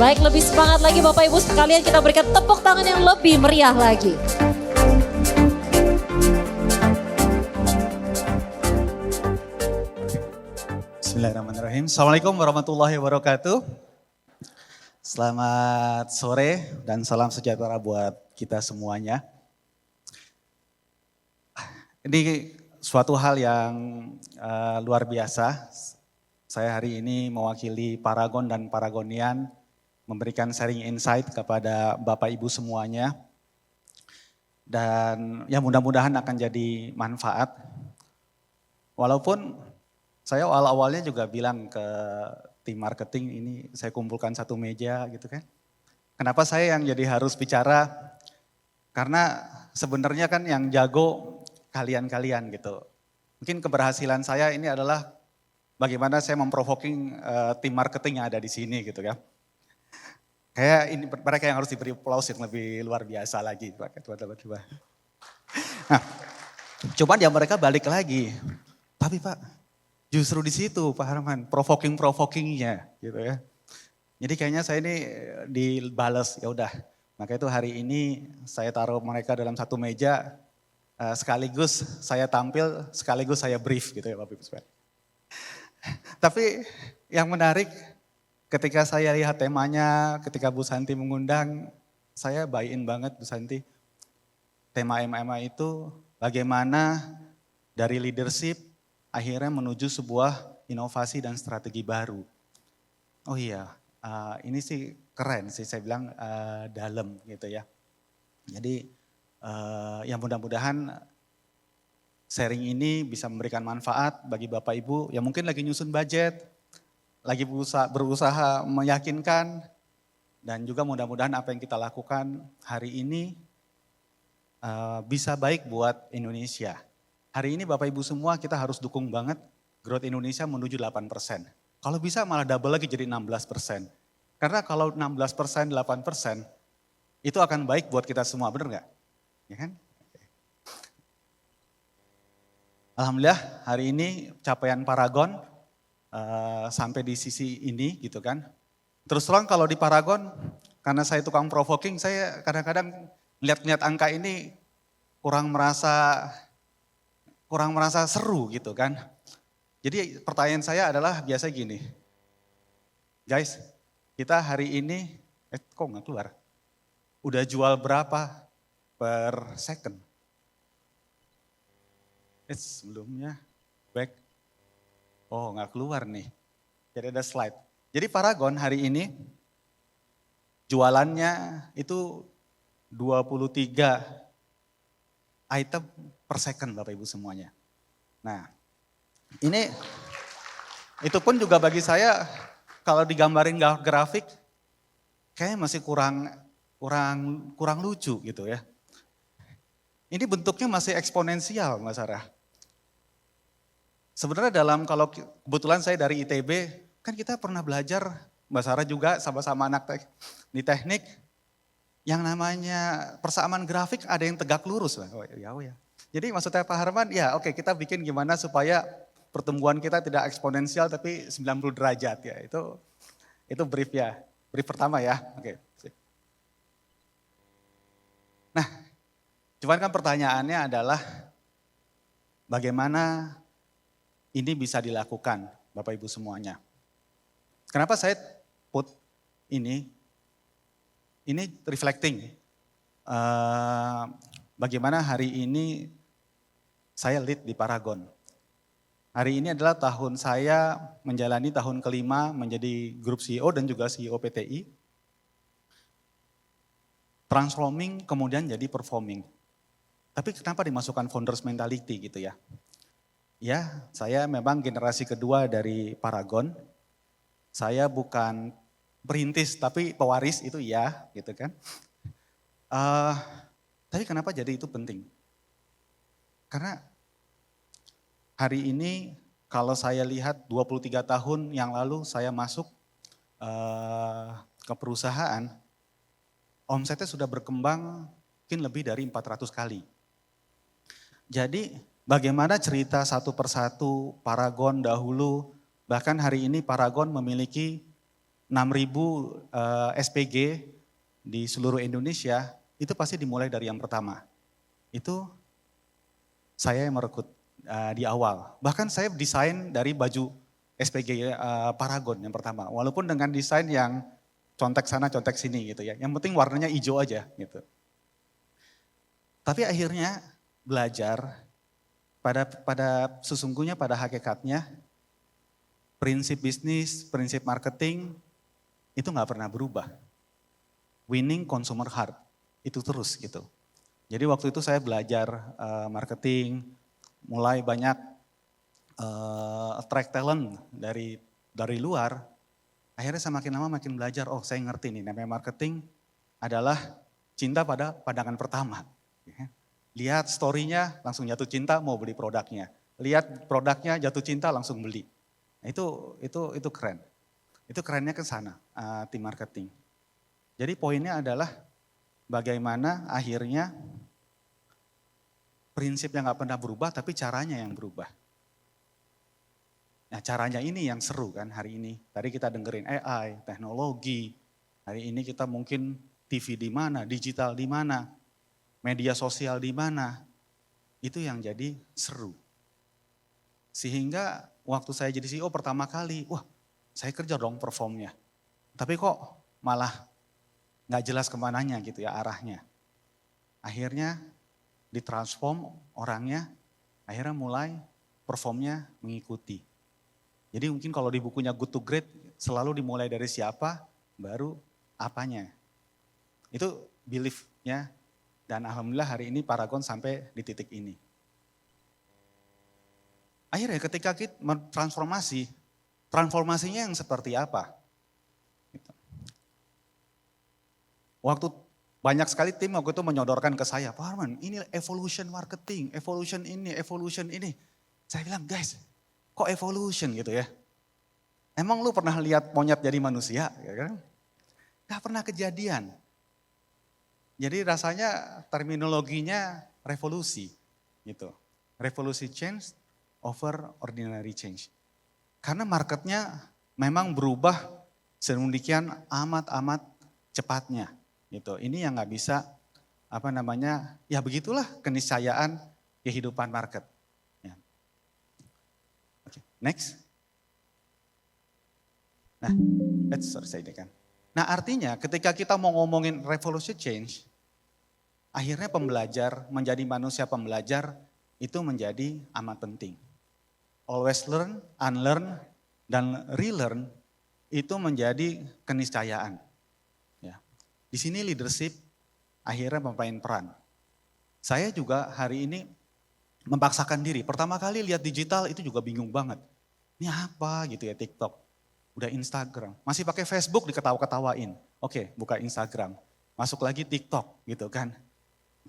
Baik, lebih semangat lagi Bapak Ibu sekalian, kita berikan tepuk tangan yang lebih meriah lagi. Bismillahirrahmanirrahim. Assalamualaikum warahmatullahi wabarakatuh. Selamat sore dan salam sejahtera buat kita semuanya. Ini suatu hal yang luar biasa. Saya hari ini mewakili Paragon dan Paragonian memberikan sharing insight kepada Bapak Ibu semuanya. Dan ya mudah-mudahan akan jadi manfaat. Walaupun saya awal-awalnya juga bilang ke tim marketing ini saya kumpulkan satu meja gitu kan. Kenapa saya yang jadi harus bicara? Karena sebenarnya kan yang jago kalian-kalian gitu. Mungkin keberhasilan saya ini adalah bagaimana saya memprovoking tim marketing yang ada di sini gitu ya. Kayak ini mereka yang harus diberi aplaus yang lebih luar biasa lagi. Coba. Nah, cuman ya mereka balik lagi. Tapi Pak, justru di situ Pak Harman, provokingnya gitu ya. Jadi kayaknya saya ini dibales, ya udah. Maka itu hari ini saya taruh mereka dalam satu meja, sekaligus saya tampil, sekaligus saya brief gitu ya Bapak Ibu. Tapi yang menarik ketika saya lihat temanya, ketika Bu Santi mengundang, saya buy-in banget Bu Santi. Tema MMA itu bagaimana dari leadership akhirnya menuju sebuah inovasi dan strategi baru. Oh iya, ini sih keren sih saya bilang dalam gitu ya. Jadi yang mudah-mudahan sharing ini bisa memberikan manfaat bagi Bapak Ibu yang mungkin lagi nyusun budget, lagi berusaha meyakinkan, dan juga mudah-mudahan apa yang kita lakukan hari ini bisa baik buat Indonesia. Hari ini Bapak Ibu semua kita harus dukung banget growth Indonesia menuju 8%. Kalau bisa malah double lagi jadi 16%. Karena kalau 16%, 8% itu akan baik buat kita semua, benar nggak? Ya kan? Alhamdulillah hari ini capaian Paragon sampai di sisi ini gitu kan. Terus terang kalau di Paragon, karena saya tukang provoking, saya kadang-kadang lihat angka ini kurang merasa seru gitu kan. Jadi pertanyaan saya adalah biasa gini, guys kita hari ini, kok nggak keluar? Udah jual berapa per second? Sebelumnya back. Oh nggak keluar nih, jadi ada slide. Jadi Paragon hari ini jualannya itu 23 item per second Bapak Ibu semuanya. Nah ini itu pun juga bagi saya kalau digambarin grafik kayaknya masih kurang lucu gitu ya. Ini bentuknya masih eksponensial Mbak Sarah. Sebenarnya kalau kebetulan saya dari ITB, kan kita pernah belajar, Mbak Sarah juga sama-sama anak di teknik, yang namanya persamaan grafik ada yang tegak lurus. Oh ya. Jadi maksudnya Pak Harman, ya oke kita bikin gimana supaya pertumbuhan kita tidak eksponensial tapi 90 derajat ya. Itu brief ya, brief pertama ya. Oke. Nah, cuman kan pertanyaannya adalah bagaimana ini bisa dilakukan Bapak Ibu semuanya. Kenapa saya put ini reflecting bagaimana hari ini saya lead di Paragon. Hari ini adalah tahun saya menjalani tahun kelima menjadi grup CEO dan juga CEO PTI. Transforming kemudian jadi performing. Tapi kenapa dimasukkan founders mentality gitu ya? Ya, saya memang generasi kedua dari Paragon. Saya bukan perintis tapi pewaris itu ya gitu kan. Tapi kenapa jadi itu penting? Karena hari ini kalau saya lihat 23 tahun yang lalu saya masuk ke perusahaan, omsetnya sudah berkembang mungkin lebih dari 400 kali. Jadi bagaimana cerita satu persatu Paragon dahulu, bahkan hari ini Paragon memiliki 6.000 SPG di seluruh Indonesia, itu pasti dimulai dari yang pertama. Itu saya yang merekrut di awal. Bahkan saya desain dari baju SPG Paragon yang pertama. Walaupun dengan desain yang contek sana, contek sini gitu ya. Yang penting warnanya hijau aja gitu. Tapi akhirnya belajar pada sesungguhnya pada hakikatnya prinsip bisnis, prinsip marketing itu nggak pernah berubah. Winning consumer heart itu terus gitu. Jadi waktu itu saya belajar marketing, mulai banyak attract talent dari luar. Akhirnya saya makin lama makin belajar, oh saya ngerti nih namanya marketing adalah cinta pada pandangan pertama. Lihat story-nya langsung jatuh cinta mau beli produknya. Lihat produknya jatuh cinta langsung beli. Nah, itu keren. Itu kerennya ke sana tim marketing. Jadi poinnya adalah bagaimana akhirnya prinsip yang gak pernah berubah tapi caranya yang berubah. Nah caranya ini yang seru kan hari ini. Tadi kita dengerin AI, teknologi. Hari ini kita mungkin TV di mana, digital di mana, media sosial di mana. Itu yang jadi seru. Sehingga waktu saya jadi CEO pertama kali, wah saya kerja dong performnya. Tapi kok malah gak jelas kemananya gitu ya arahnya. Akhirnya ditransform orangnya, akhirnya mulai performnya mengikuti. Jadi mungkin kalau di bukunya Good to Great selalu dimulai dari siapa, baru apanya. Itu belief-nya dan alhamdulillah hari ini Paragon sampai di titik ini. Akhirnya ketika kita transformasi, transformasinya yang seperti apa? Waktu banyak sekali tim waktu itu menyodorkan ke saya, Pak Harman ini evolution marketing, evolution ini. Saya bilang guys, kok evolution gitu ya? Emang lu pernah lihat monyet jadi manusia? Ya kan? Gak pernah kejadian. Jadi rasanya terminologinya revolusi gitu. Revolusi change over ordinary change. Karena marketnya memang berubah sedemikian amat cepatnya. Gitu. Ini yang nggak bisa ya begitulah keniscayaan kehidupan market. Ya. Oke, next. Nah, let's selesai deh kan. Nah artinya ketika kita mau ngomongin revolution change, akhirnya pembelajar menjadi manusia pembelajar itu menjadi amat penting. Always learn, unlearn, dan relearn itu menjadi keniscayaan. Di sini leadership akhirnya memain peran. Saya juga hari ini memaksakan diri. Pertama kali lihat digital itu juga bingung banget. Ini apa gitu ya TikTok. Udah Instagram. Masih pakai Facebook diketawa-ketawain. Oke, buka Instagram. Masuk lagi TikTok gitu kan.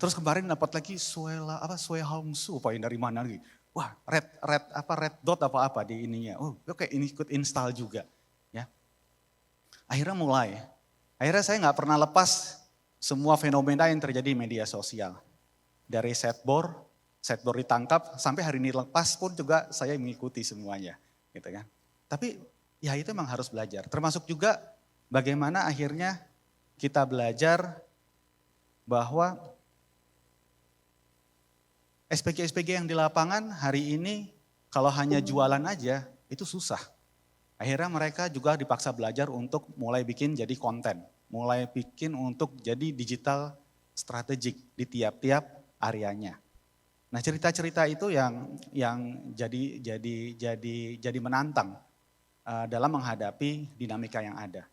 Terus kemarin dapat lagi Sue Hongsu apa yang dari mana lagi. Wah, red dot apa di ininya. Oh, oke ini ikut install juga. Ya. Akhirnya saya nggak pernah lepas semua fenomena yang terjadi di media sosial. Dari setboard ditangkap, sampai hari ini lepas pun juga saya mengikuti semuanya. Gitu kan. Tapi ya itu memang harus belajar. Termasuk juga bagaimana akhirnya kita belajar bahwa SPG-SPG yang di lapangan hari ini kalau hanya jualan aja itu susah. Akhirnya mereka juga dipaksa belajar untuk mulai bikin jadi konten. Mulai bikin untuk jadi digital strategik di tiap-tiap areanya. Nah cerita-cerita itu yang jadi menantang dalam menghadapi dinamika yang ada.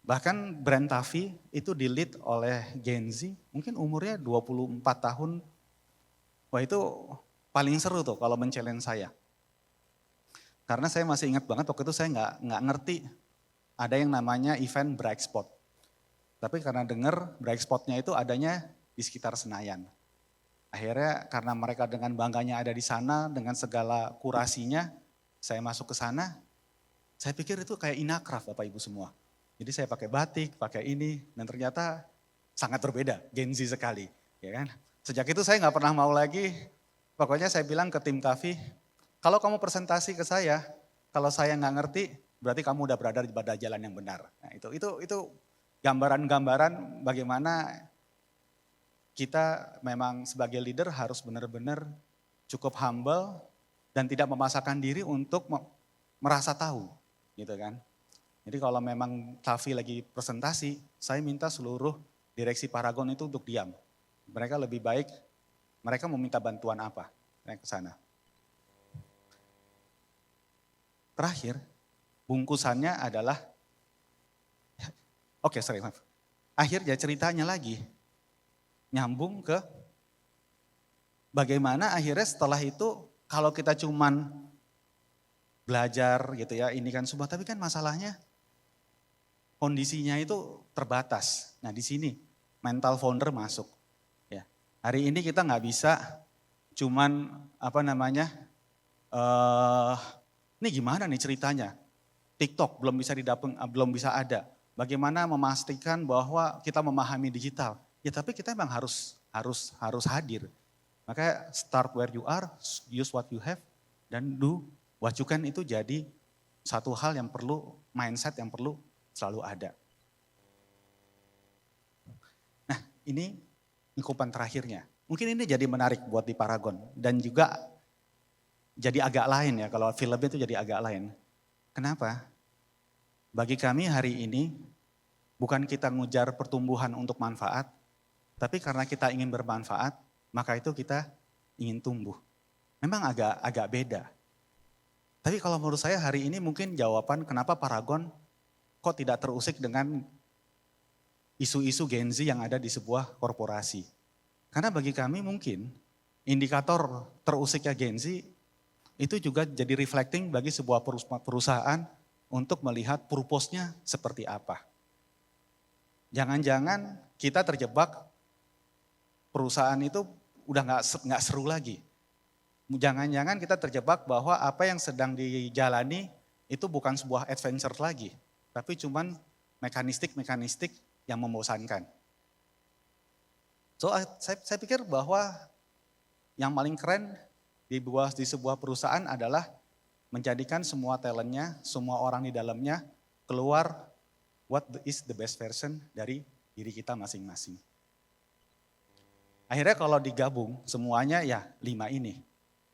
Bahkan brand Tavi itu di-lead oleh Gen Z, mungkin umurnya 24 tahun. Wah itu paling seru tuh kalau men-challenge saya. Karena saya masih ingat banget waktu itu saya nggak ngerti ada yang namanya event Bright Spot. Tapi karena dengar Bright Spotnya itu adanya di sekitar Senayan. Akhirnya karena mereka dengan bangganya ada di sana dengan segala kurasinya, saya masuk ke sana. Saya pikir itu kayak Inakraft Bapak Ibu semua. Jadi saya pakai batik, pakai ini, dan ternyata sangat berbeda, Gen Z sekali. Ya kan? Sejak itu saya nggak pernah mau lagi, pokoknya saya bilang ke tim Tavi, kalau kamu presentasi ke saya, kalau saya nggak ngerti, berarti kamu udah berada pada jalan yang benar. Nah, itu gambaran-gambaran bagaimana kita memang sebagai leader harus benar-benar cukup humble dan tidak memaksakan diri untuk merasa tahu, gitu kan. Jadi kalau memang Tavi lagi presentasi, saya minta seluruh direksi Paragon itu untuk diam. Mereka lebih baik, mereka meminta bantuan apa, saya ke sana. Terakhir, bungkusannya adalah, maaf. Akhirnya ceritanya lagi, nyambung ke bagaimana akhirnya setelah itu kalau kita cuman belajar gitu ya, ini kan semua, tapi kan masalahnya kondisinya itu terbatas. Nah di sini mental founder masuk. Ya. Hari ini kita nggak bisa cuman ini gimana nih ceritanya? TikTok belum bisa ada. Bagaimana memastikan bahwa kita memahami digital? Ya tapi kita memang harus hadir. Makanya start where you are, use what you have, dan do what you can itu jadi satu hal yang perlu, mindset yang perlu selalu ada. Nah ini lingkupan terakhirnya. Mungkin ini jadi menarik buat di Paragon dan juga jadi agak lain ya, kalau filmnya itu jadi agak lain. Kenapa? Bagi kami hari ini bukan kita ngujar pertumbuhan untuk manfaat, tapi karena kita ingin bermanfaat, maka itu kita ingin tumbuh. Memang agak beda. Tapi kalau menurut saya hari ini mungkin jawaban kenapa Paragon kok tidak terusik dengan isu-isu Gen Z yang ada di sebuah korporasi. Karena bagi kami mungkin indikator terusiknya Gen Z itu juga jadi reflecting bagi sebuah perusahaan untuk melihat purpose-nya seperti apa. Jangan-jangan kita terjebak perusahaan itu udah nggak seru lagi. Jangan-jangan kita terjebak bahwa apa yang sedang dijalani itu bukan sebuah adventure lagi, tapi cuman mekanistik yang membosankan. So saya pikir bahwa yang paling keren di sebuah perusahaan adalah menjadikan semua talentnya, semua orang di dalamnya keluar what is the best version dari diri kita masing-masing. Akhirnya kalau digabung semuanya ya 5 ini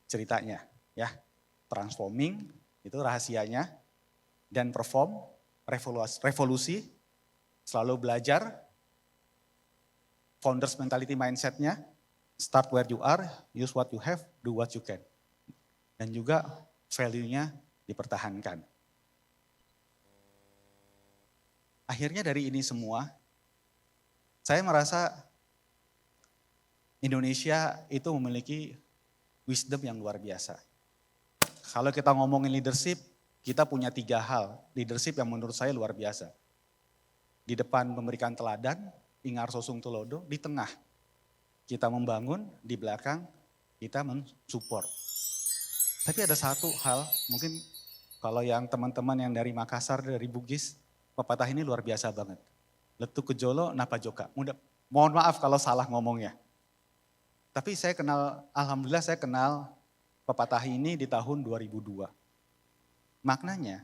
ceritanya ya. Transforming itu rahasianya, dan perform, revolusi, selalu belajar, founders mentality mindset-nya, start where you are, use what you have, do what you can. Dan juga value-nya dipertahankan. Akhirnya dari ini semua, saya merasa Indonesia itu memiliki wisdom yang luar biasa. Kalau kita ngomongin leadership, kita punya 3 hal leadership yang menurut saya luar biasa. Di depan memberikan teladan, ingar sosung tulodo, di tengah kita membangun, di belakang kita mensupport. Tapi ada satu hal, mungkin kalau yang teman-teman yang dari Makassar, dari Bugis, pepatah ini luar biasa banget. Letu kejolo napa joka. Mohon maaf kalau salah ngomongnya. Tapi alhamdulillah saya kenal pepatah ini di tahun 2002. Maknanya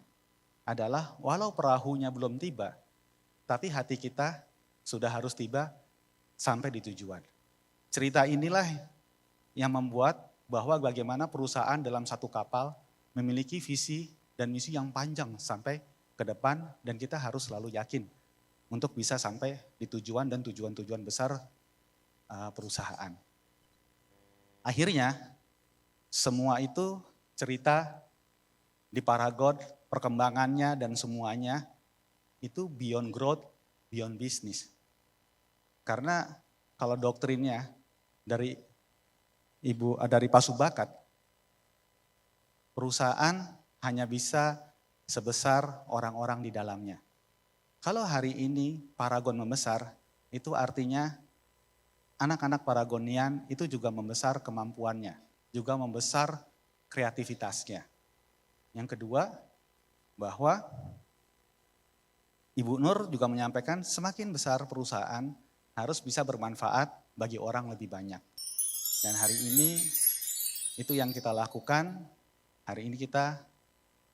adalah walau perahunya belum tiba, tapi hati kita sudah harus tiba sampai di tujuan. Cerita inilah yang membuat bahwa bagaimana perusahaan dalam satu kapal memiliki visi dan misi yang panjang sampai ke depan, dan kita harus selalu yakin untuk bisa sampai di tujuan dan tujuan-tujuan besar perusahaan. Akhirnya semua itu cerita di Paragon, perkembangannya dan semuanya itu beyond growth, beyond business. Karena kalau doktrinnya dari Pak Subakat, perusahaan hanya bisa sebesar orang-orang di dalamnya. Kalau hari ini Paragon membesar, itu artinya anak-anak Paragonian itu juga membesar kemampuannya, juga membesar kreativitasnya. Yang kedua, bahwa Ibu Nur juga menyampaikan semakin besar perusahaan harus bisa bermanfaat bagi orang lebih banyak. Dan hari ini itu yang kita lakukan. Hari ini kita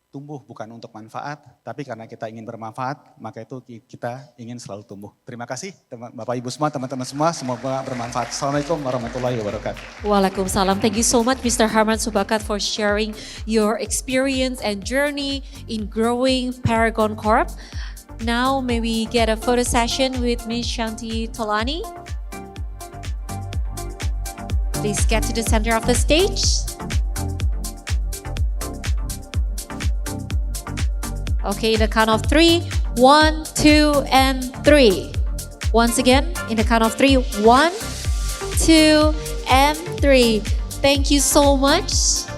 tumbuh bukan untuk manfaat, tapi karena kita ingin bermanfaat, maka itu kita ingin selalu tumbuh. Terima kasih Bapak Ibu semua, teman-teman semua, semoga bermanfaat. Assalamualaikum warahmatullahi wabarakatuh. Waalaikumsalam. Thank you so much, Mr. Harman Subakat, for sharing your experience and journey in growing Paragon Corp. Now, may we get a photo session with Ms. Shanti Tolani? Please get to the center of the stage. Okay, in the count of 3, 1, 2, and 3. Once again, in the count of 3, 1, 2, and 3. Thank you so much.